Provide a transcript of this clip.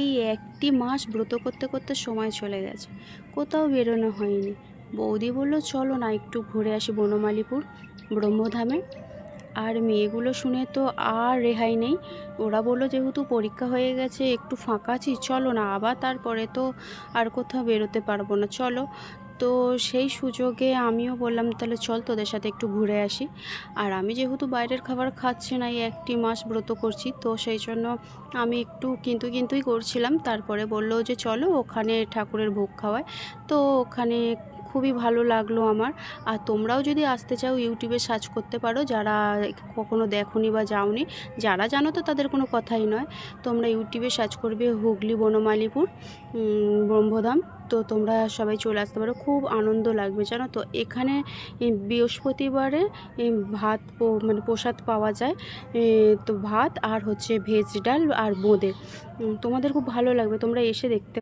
এই একটি মাস ব্রত করতে করতে সময় চলে গেছে, কোথাও বেরোনো হয়নি। বৌদি বলল চলো না একটু ঘুরে আসি বনমালীপুর ব্রহ্মধামে। আর মেয়েগুলো শুনে তো আর রেহাই নেই। ওরা বলল যেহেতু পরীক্ষা হয়ে গেছে একটু ফাঁকা আছি, চলো না, আবার তারপরে তো আর কোথাও বেরোতে পারবো না, চলো। তো সেই সুযোগে আমিও বললাম তাহলে চল তোদের সাথে একটু ঘুরে আসি। আর আমি যেহেতু বাইরের খাবার খাচ্ছি না, এই একটি মাস ব্রত করছি, তো সেই জন্য আমি একটু কিন্তুই করছিলাম। তারপরে বললো যে চলো ওখানে ঠাকুরের ভোগ খাওয়ায়। তো ওখানে খুবই ভালো লাগলো আমার। আর তোমরাও যদি আসতে চাও ইউটিউবে সার্চ করতে পারো, যারা কখনো দেখোনি বা যাওনি। যারা জানো তো তাদের কোনো কথাই নয়। তোমরা ইউটিউবে সার্চ করবে হুগলি বনমালীপুর ব্রহ্মধাম, তো তোমরা সবাই চলে আসতে পারো। খুব আনন্দ লাগবে জানো তো। এখানে বৃহস্পতিবারে ভাত মানে প্রসাদ পাওয়া যায়। তো ভাত আর হচ্ছে ভেজ ডাল আর বোঁদে। তোমাদের খুব ভালো লাগবে, তোমরা এসে দেখতে